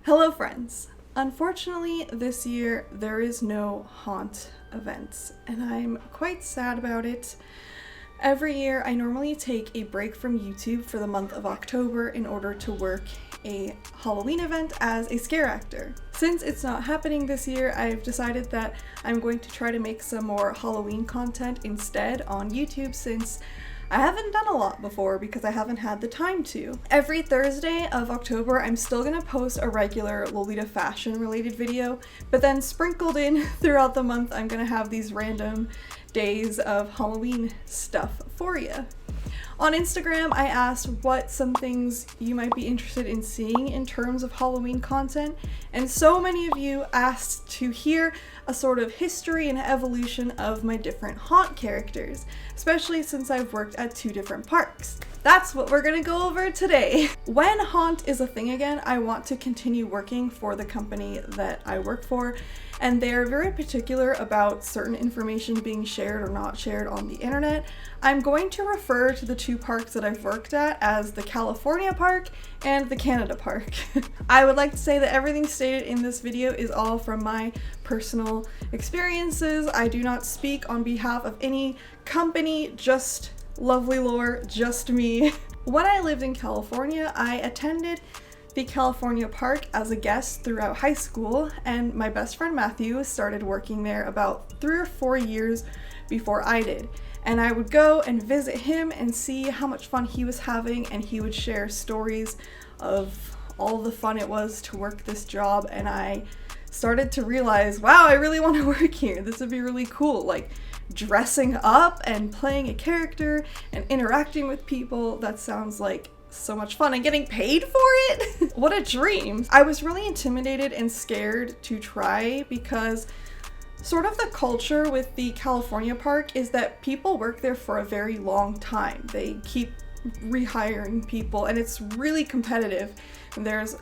Hello friends! Unfortunately, this year there is no haunt events, and I'm quite sad about it. Every year I normally take a break from YouTube for the month of October in order to work a Halloween event as a scare actor. Since it's not happening this year, I've decided that I'm going to try to make some more Halloween content instead on YouTube, since I haven't done a lot before because I haven't had the time to. Every Thursday of October, I'm still gonna post a regular Lolita fashion related video, but then sprinkled in throughout the month, I'm gonna have these random days of Halloween stuff for you. On Instagram, I asked what some things you might be interested in seeing in terms of Halloween content, and so many of you asked to hear a sort of history and evolution of my different haunt characters, especially since I've worked at 2 different parks. That's what we're gonna go over today. When haunt is a thing again, I want to continue working for the company that I work for, and they are very particular about certain information being shared or not shared on the internet. I'm going to refer to the 2 parks that I've worked at as the California Park and the Canada Park. I would like to say that everything stated in this video is all from my personal experiences. I do not speak on behalf of any company, just Lovely Lore, just me. When I lived in California, I attended the California Park as a guest throughout high school, and my best friend Matthew started working there about 3 or 4 years before I did. And I would go and visit him and see how much fun he was having, and he would share stories of all the fun it was to work this job, and I started to realize, wow, I really want to work here. This would be really cool, like dressing up and playing a character and interacting with people. That sounds like so much fun, and getting paid for it. What a dream. I was really intimidated and scared to try because sort of the culture with the California Park is that people work there for a very long time. They keep rehiring people, and it's really competitive, and there's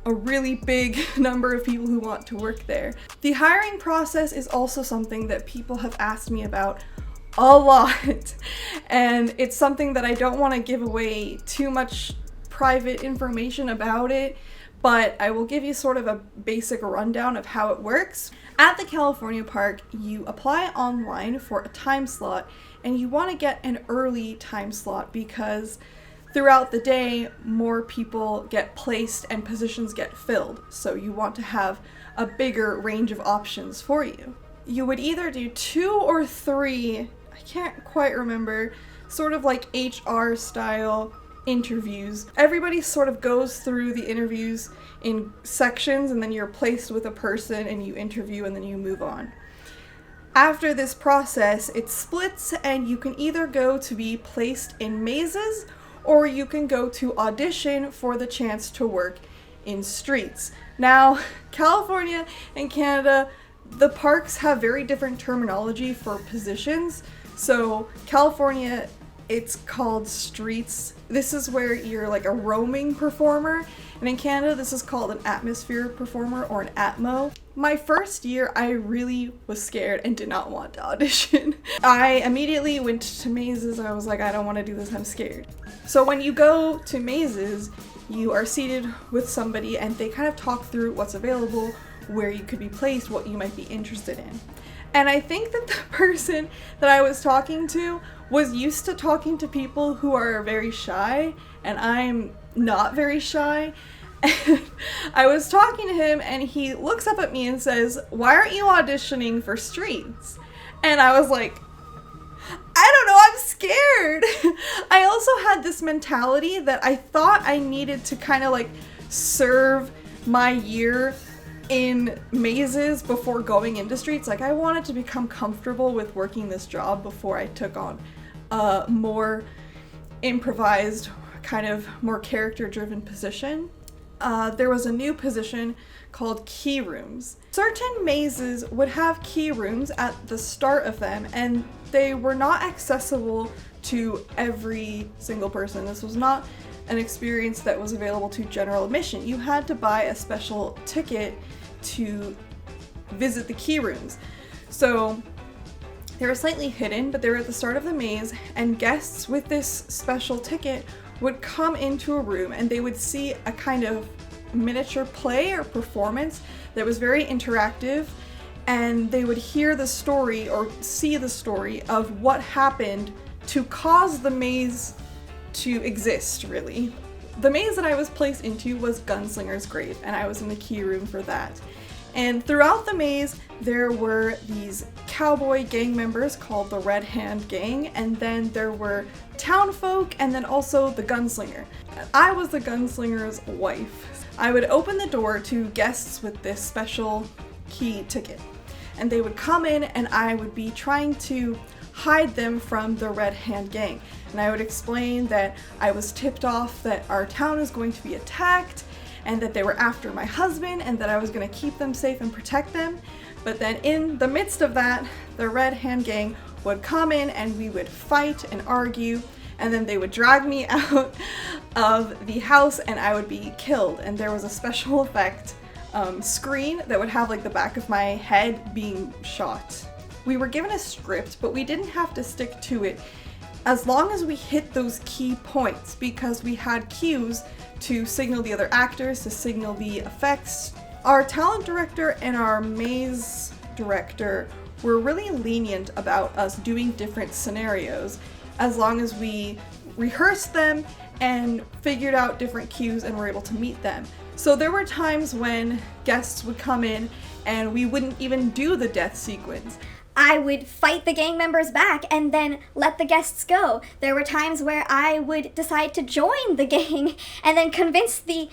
a really big number of people who want to work there. The hiring process is also something that people have asked me about a lot, and it's something that I don't want to give away too much private information about it, but I will give you sort of a basic rundown of how it works. At the California Park, you apply online for a time slot, and you want to get an early time slot because throughout the day, more people get placed and positions get filled, so you want to have a bigger range of options for you. You would either do 2 or 3, I can't quite remember, sort of like HR style interviews. Everybody sort of goes through the interviews in sections, and then you're placed with a person and you interview and then you move on. After this process, it splits, and you can either go to be placed in mazes, or you can go to audition for the chance to work in streets. Now, California and Canada, the parks have very different terminology for positions. So California, it's called streets. This is where you're like a roaming performer. And in Canada, this is called an atmosphere performer, or an atmo. My first year, I really was scared and did not want to audition. I immediately went to mazes. I was like, I don't want to do this, I'm scared. So when you go to mazes, you are seated with somebody and they kind of talk through what's available, where you could be placed, what you might be interested in. And I think that the person that I was talking to was used to talking to people who are very shy, and I'm not very shy. And I was talking to him and he looks up at me and says, "Why aren't you auditioning for streets?" And I was like, I don't know, I'm scared. I also had this mentality that I thought I needed to kind of like serve my year in mazes before going into streets. Like, I wanted to become comfortable with working this job before I took on a more improvised, kind of more character-driven position. There was a new position called key rooms. Certain mazes would have key rooms at the start of them, and they were not accessible to every single person. This was not an experience that was available to general admission. You had to buy a special ticket to visit the key rooms. So they were slightly hidden, but they were at the start of the maze, and guests with this special ticket would come into a room and they would see a kind of miniature play or performance that was very interactive, and they would hear the story or see the story of what happened to cause the maze to exist, really. The maze that I was placed into was Gunslinger's grave, and I was in the key room for that. And throughout the maze, there were these cowboy gang members called the Red Hand Gang, and then there were townfolk, and then also the Gunslinger. I was the Gunslinger's wife. I would open the door to guests with this special key ticket, and they would come in, and I would be trying to hide them from the Red Hand Gang. And I would explain that I was tipped off that our town is going to be attacked, and that they were after my husband, and that I was going to keep them safe and protect them. But then in the midst of that, the Red Hand Gang would come in and we would fight and argue, and then they would drag me out of the house and I would be killed. And there was a special effect screen that would have like the back of my head being shot. We were given a script, but we didn't have to stick to it as long as we hit those key points, because we had cues to signal the other actors, to signal the effects. Our talent director and our maze director were really lenient about us doing different scenarios as long as we rehearsed them and figured out different cues and were able to meet them. So there were times when guests would come in and we wouldn't even do the death sequence. I would fight the gang members back and then let the guests go. There were times where I would decide to join the gang and then convince the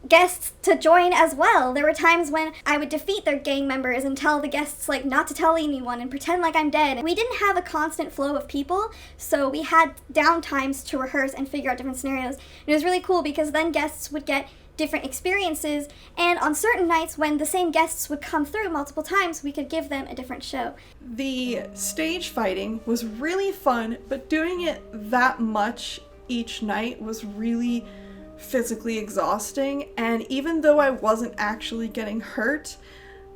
guests to join as well. There were times when I would defeat their gang members and tell the guests like not to tell anyone and pretend like I'm dead. We didn't have a constant flow of people, so we had down times to rehearse and figure out different scenarios. And it was really cool because then guests would get different experiences, and on certain nights when the same guests would come through multiple times, we could give them a different show. The stage fighting was really fun, but doing it that much each night was really physically exhausting, and even though I wasn't actually getting hurt,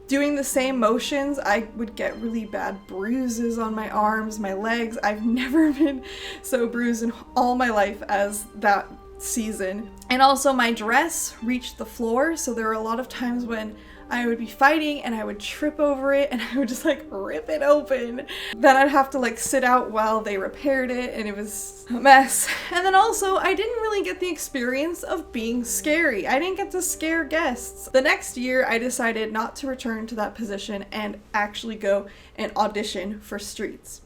doing the same motions, I would get really bad bruises on my arms, my legs. I've never been so bruised in all my life as that season. And also my dress reached the floor, so there were a lot of times when I would be fighting and I would trip over it and I would just like rip it open. Then I'd have to like sit out while they repaired it, and it was a mess. And then also I didn't really get the experience of being scary. I didn't get to scare guests. The next year I decided not to return to that position and actually go and audition for Streets.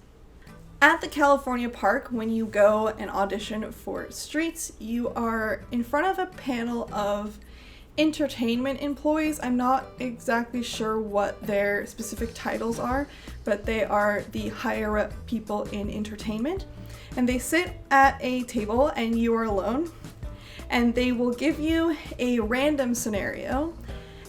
At the California Park, when you go and audition for Streets, you are in front of a panel of entertainment employees. I'm not exactly sure what their specific titles are, but they are the higher up people in entertainment. And they sit at a table and you are alone. And they will give you a random scenario.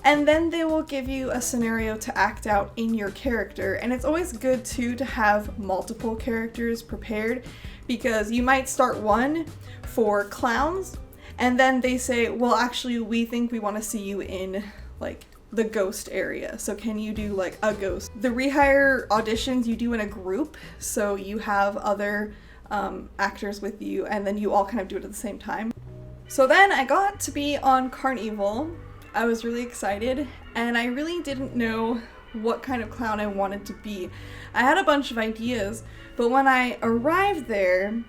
And then they will give you a scenario to act out in your character. And it's always good too to have multiple characters prepared, because you might start one for clowns and then they say, well, actually we think we want to see you in like the ghost area. So can you do like a ghost? The rehire auditions you do in a group. So you have other actors with you and then you all kind of do it at the same time. So then I got to be on Carnival. I was really excited, and I really didn't know what kind of clown I wanted to be. I had a bunch of ideas, but when I arrived there,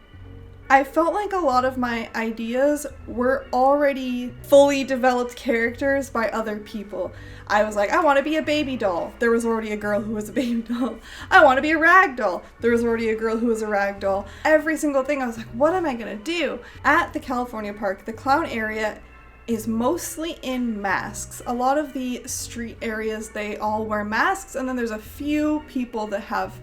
I felt like a lot of my ideas were already fully developed characters by other people. I was like, I want to be a baby doll. There was already a girl who was a baby doll. I want to be a rag doll. There was already a girl who was a rag doll. Every single thing, I was like, what am I gonna do? At the California Park, the clown area is mostly in masks. A lot of the street areas, they all wear masks, and then there's a few people that have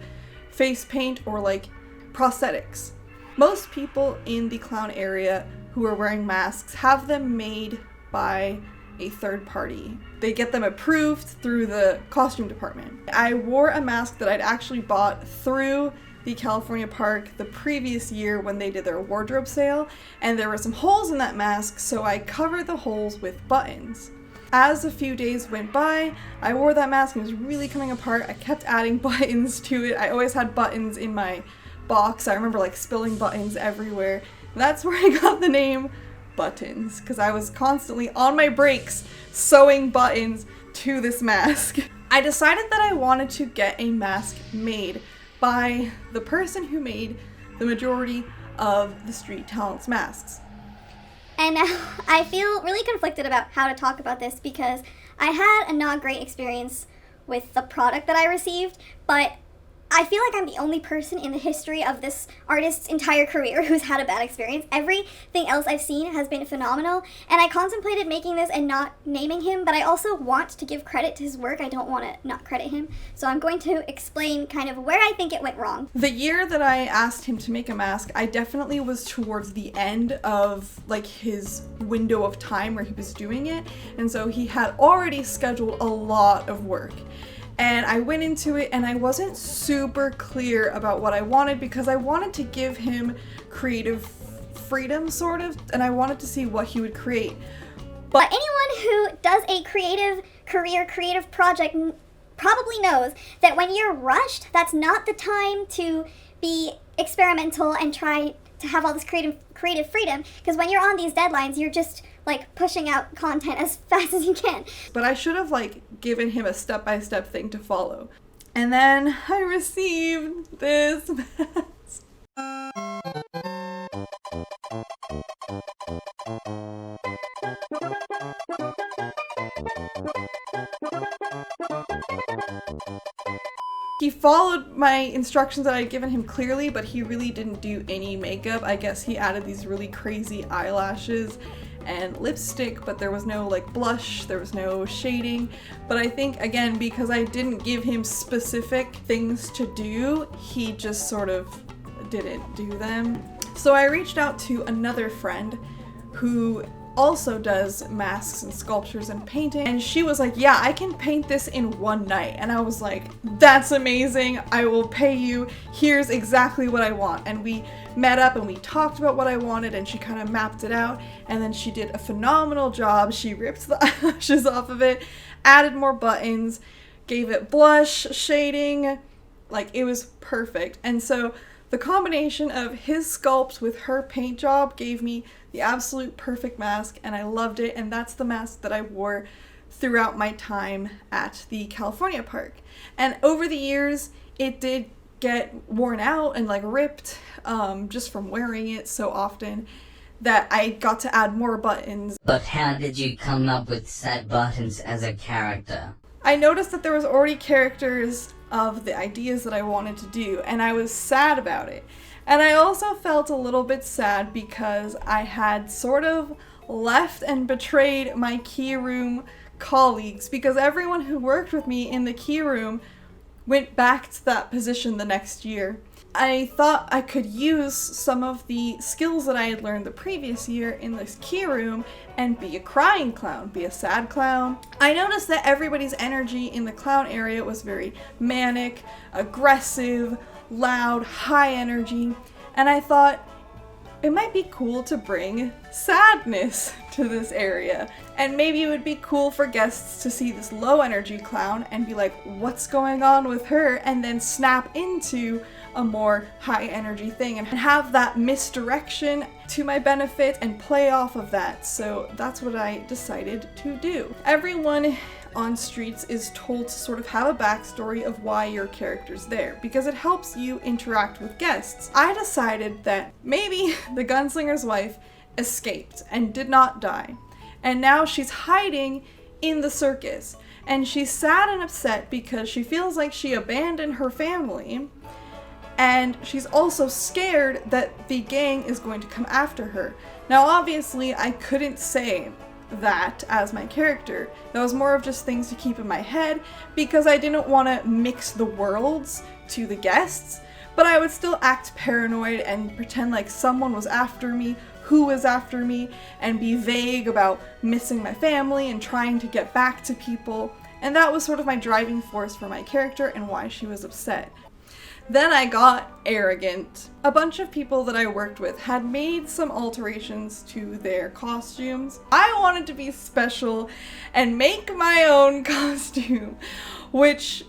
face paint or like prosthetics. Most people in the clown area who are wearing masks have them made by a third party. They get them approved through the costume department. I wore a mask that I'd actually bought through the California Park the previous year when they did their wardrobe sale, and there were some holes in that mask, so I covered the holes with buttons. As a few days went by, I wore that mask and it was really coming apart. I kept adding buttons to it. I always had buttons in my box. I remember like spilling buttons everywhere. And that's where I got the name buttons because I was constantly on my breaks sewing buttons to this mask. I decided that I wanted to get a mask made by the person who made the majority of the Street Talents masks. And I feel really conflicted about how to talk about this because I had a not great experience with the product that I received, but I feel like I'm the only person in the history of this artist's entire career who's had a bad experience. Everything else I've seen has been phenomenal, and I contemplated making this and not naming him, but I also want to give credit to his work. I don't want to not credit him, so I'm going to explain kind of where I think it went wrong. The year that I asked him to make a mask, I definitely was towards the end of like his window of time where he was doing it, and so he had already scheduled a lot of work. And I went into it and I wasn't super clear about what I wanted because I wanted to give him creative freedom, sort of, and I wanted to see what he would create. But anyone who does a creative career, creative project probably knows that when you're rushed, that's not the time to be experimental and try to have all this creative freedom, because when you're on these deadlines, you're just like pushing out content as fast as you can. But I should have like given him a step-by-step thing to follow. And then I received this mask. He followed my instructions that I had given him clearly, but he really didn't do any makeup. I guess he added these really crazy eyelashes and lipstick, but there was no like blush, there was no shading. But I think, again, because I didn't give him specific things to do, he just sort of didn't do them. So I reached out to another friend who also does masks and sculptures and painting, and she was like, yeah, I can paint this in one night. And I was like, that's amazing, I will pay you, here's exactly what I want. And we met up and we talked about what I wanted, and she kind of mapped it out, and then she did a phenomenal job. She ripped the eyelashes off of it, added more buttons, gave it blush, shading, like it was perfect. And so the combination of his sculpt with her paint job gave me the absolute perfect mask, and I loved it, and that's the mask that I wore throughout my time at the California park. And over the years, it did get worn out and like ripped just from wearing it so often that I got to add more buttons. But how did you come up with said buttons as a character? I noticed that there was already characters of the ideas that I wanted to do, and I was sad about it. And I also felt a little bit sad because I had sort of left and betrayed my key room colleagues, because everyone who worked with me in the key room went back to that position the next year. I thought I could use some of the skills that I had learned the previous year in this key room and be a crying clown, be a sad clown. I noticed that everybody's energy in the clown area was very manic, aggressive, loud, high energy, and I thought it might be cool to bring sadness to this area. And maybe it would be cool for guests to see this low energy clown and be like, what's going on with her? And then snap into a more high energy thing and have that misdirection to my benefit and play off of that. So that's what I decided to do. Everyone on Streets is told to sort of have a backstory of why your character's there, because it helps you interact with guests. I decided that maybe the gunslinger's wife escaped and did not die, and now she's hiding in the circus, and she's sad and upset because she feels like she abandoned her family, and she's also scared that the gang is going to come after her. Now obviously I couldn't say that as my character. That was more of just things to keep in my head because I didn't want to mix the worlds to the guests, but I would still act paranoid and pretend like someone was after me, who was after me, and be vague about missing my family and trying to get back to people. And that was sort of my driving force for my character and why she was upset. Then I got arrogant. A bunch of people that I worked with had made some alterations to their costumes. I wanted to be special and make my own costume, which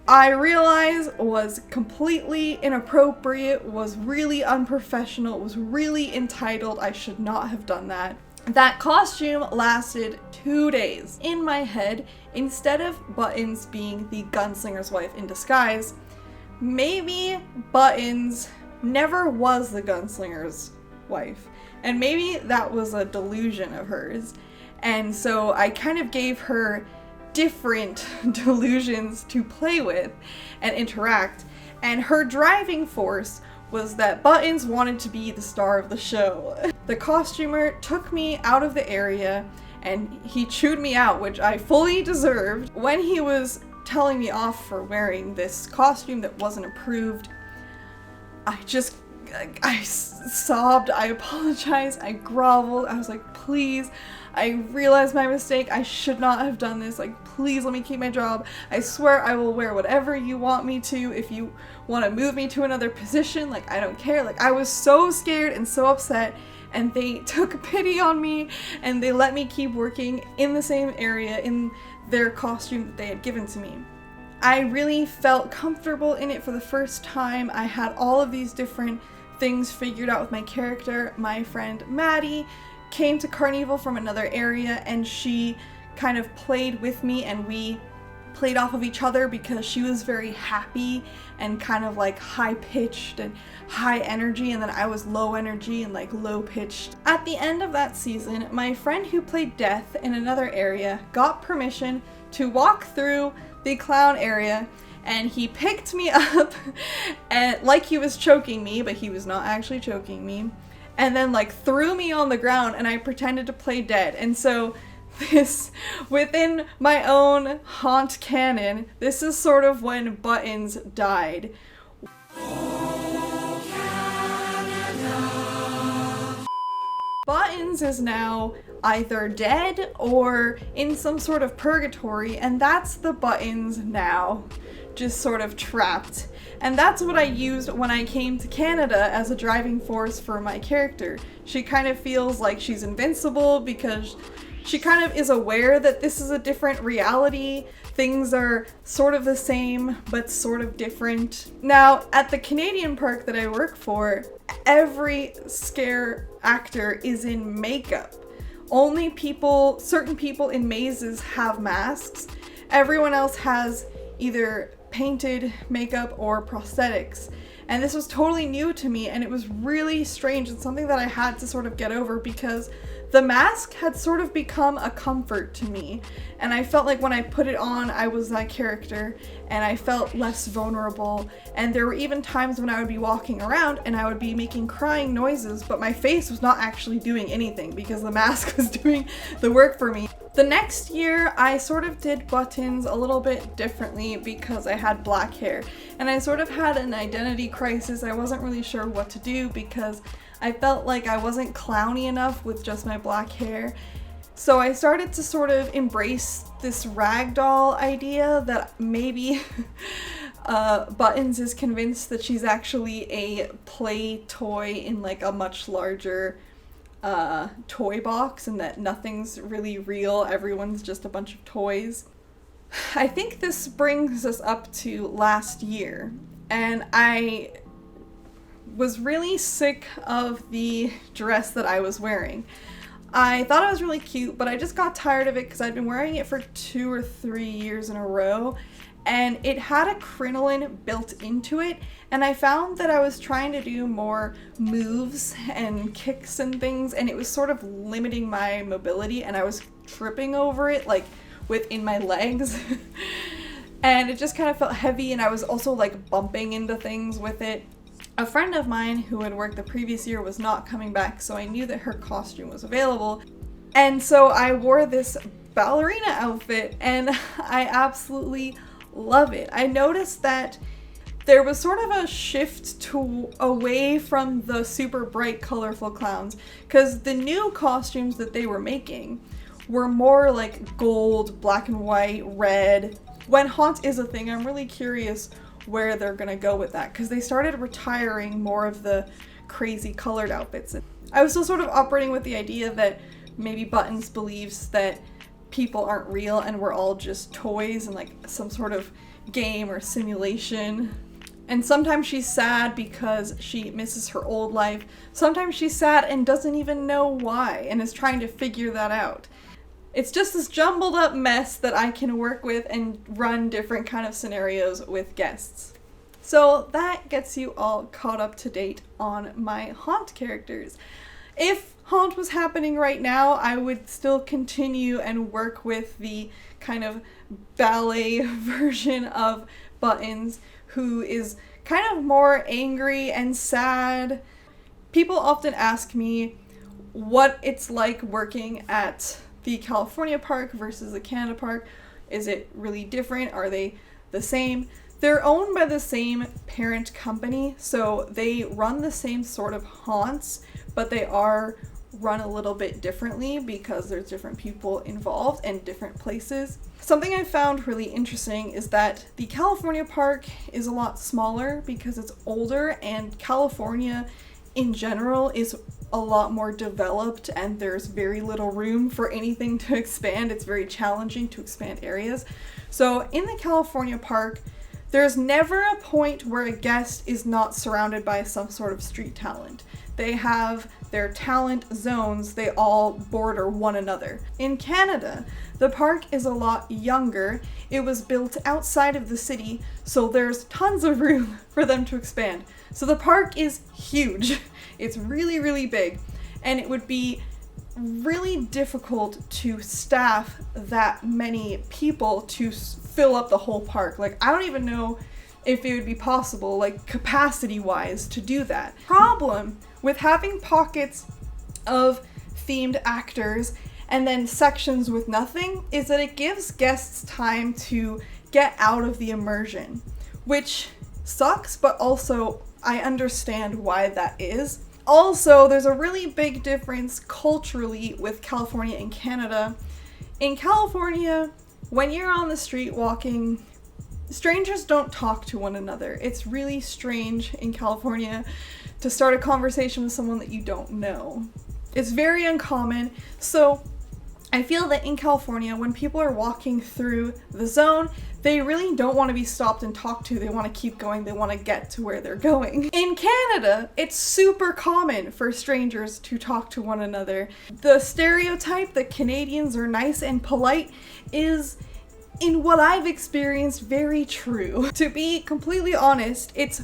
I realize was completely inappropriate, was really unprofessional, was really entitled. I should not have done that. That costume lasted 2 days. In my head, instead of Buttons being the gunslinger's wife in disguise, maybe Buttons never was the gunslinger's wife. And maybe that was a delusion of hers. And so I kind of gave her different delusions to play with and interact. And her driving force was that Buttons wanted to be the star of the show. The costumer took me out of the area and he chewed me out, which I fully deserved. When he was telling me off for wearing this costume that wasn't approved, I sobbed, I apologized, I groveled, I was like, please, I realized my mistake, I should not have done this, like, please let me keep my job, I swear I will wear whatever you want me to, if you want to move me to another position, like, I don't care. Like, I was so scared and so upset, and they took pity on me, and they let me keep working in the same area in their costume that they had given to me. I really felt comfortable in it for the first time. I had all of these different things figured out with my character. My friend Maddie came to Carnival from another area and she kind of played with me and we played off of each other because she was very happy and kind of like high pitched and high energy, and then I was low energy and like low pitched. At the end of that season, my friend who played Death in another area got permission to walk through the clown area, and he picked me up and like he was choking me, but he was not actually choking me, and then like threw me on the ground and I pretended to play dead. And so this, within my own haunt canon, this is sort of when Buttons died. Buttons is now either dead or in some sort of purgatory, and that's the Buttons now, just sort of trapped. And that's what I used when I came to Canada as a driving force for my character. She kind of feels like she's invincible because she kind of is aware that this is a different reality. Things are sort of the same, but sort of different. Now, at the Canadian park that I work for, every scare actor is in makeup. Only certain people in mazes have masks. Everyone else has either painted makeup or prosthetics. And this was totally new to me, and it was really strange and something that I had to sort of get over because the mask had sort of become a comfort to me, and I felt like when I put it on, I was that character, and I felt less vulnerable. And there were even times when I would be walking around and I would be making crying noises, but my face was not actually doing anything because the mask was doing the work for me. The next year, I sort of did Buttons a little bit differently because I had black hair, and I sort of had an identity crisis. I wasn't really sure what to do because I felt like I wasn't clowny enough with just my black hair. So I started to sort of embrace this ragdoll idea that maybe Buttons is convinced that she's actually a play toy in like a much larger toy box, and that nothing's really real, everyone's just a bunch of toys. I think this brings us up to last year, and I was really sick of the dress that I was wearing. I thought it was really cute, but I just got tired of it because I'd been wearing it for 2 or 3 years in a row, and it had a crinoline built into it, and I found that I was trying to do more moves and kicks and things, and it was sort of limiting my mobility, and I was tripping over it like within my legs and it just kind of felt heavy, and I was also like bumping into things with it. A friend of mine who had worked the previous year was not coming back, so I knew that her costume was available, and so I wore this ballerina outfit, and I absolutely love it. I noticed that there was sort of a shift away from the super bright, colorful clowns, because the new costumes that they were making were more like gold, black and white, red. When haunt is a thing, I'm really curious where they're gonna go with that, because they started retiring more of the crazy colored outfits. I was still sort of operating with the idea that maybe Buttons believes that people aren't real and we're all just toys and like some sort of game or simulation. And sometimes she's sad because she misses her old life. Sometimes she's sad and doesn't even know why and is trying to figure that out. It's just this jumbled up mess that I can work with and run different kind of scenarios with guests. So that gets you all caught up to date on my haunt characters. If haunt was happening right now, I would still continue and work with the kind of ballet version of Buttons, who is kind of more angry and sad. People often ask me what it's like working at the California park versus the Canada park. Is it really different? Are they the same? They're owned by the same parent company, so they run the same sort of haunts, but they are run a little bit differently because there's different people involved and different places. Something I found really interesting is that the California park is a lot smaller because it's older, and California in general is a lot more developed and there's very little room for anything to expand. It's very challenging to expand areas. So in the California park, there's never a point where a guest is not surrounded by some sort of street talent. They have their talent zones, they all border one another. In Canada, the park is a lot younger. It was built outside of the city, so there's tons of room for them to expand. So the park is huge. It's really, really big, and it would be really difficult to staff that many people to fill up the whole park. Like, I don't even know if it would be possible, like, capacity-wise, to do that. Problem with having pockets of themed actors and then sections with nothing is that it gives guests time to get out of the immersion, which sucks, but also I understand why that is. Also, there's a really big difference culturally with California and Canada. In California, when you're on the street walking, strangers don't talk to one another. It's really strange in California to start a conversation with someone that you don't know. It's very uncommon. So I feel that in California, when people are walking through the zone, they really don't want to be stopped and talked to. They want to keep going. They want to get to where they're going. In Canada, it's super common for strangers to talk to one another. The stereotype that Canadians are nice and polite is, in what I've experienced, very true. To be completely honest, it's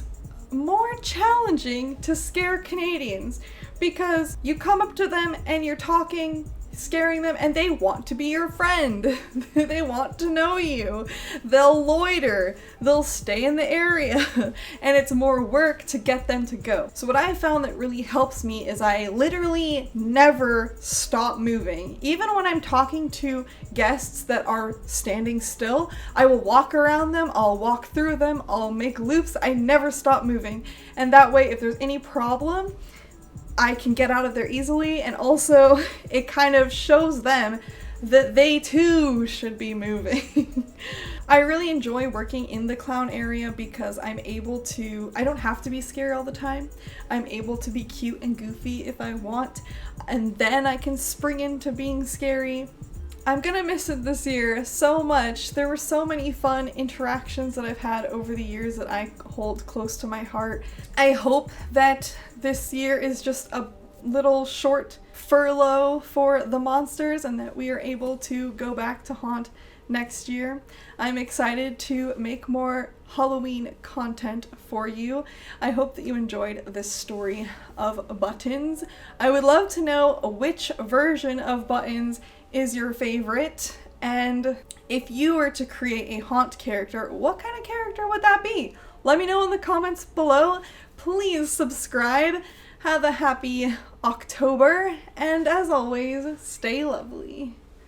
more challenging to scare Canadians because you come up to them and you're talking, scaring them, and they want to be your friend. They want to know you. They'll loiter. They'll stay in the area. And it's more work to get them to go. So what I found that really helps me is I literally never stop moving. Even when I'm talking to guests that are standing still, I will walk around them, I'll walk through them, I'll make loops. I never stop moving. And that way, if there's any problem, I can get out of there easily, and also it kind of shows them that they too should be moving. I really enjoy working in the clown area because I don't have to be scary all the time. I'm able to be cute and goofy if I want, and then I can spring into being scary. I'm gonna miss it this year so much. There were so many fun interactions that I've had over the years that I hold close to my heart. I hope that this year is just a little short furlough for the monsters and that we are able to go back to haunt next year. I'm excited to make more Halloween content for you. I hope that you enjoyed this story of Buttons. I would love to know which version of Buttons is your favorite, and if you were to create a haunt character, what kind of character would that be? Let me know in the comments below. Please subscribe. Have a happy October, and as always, stay lovely.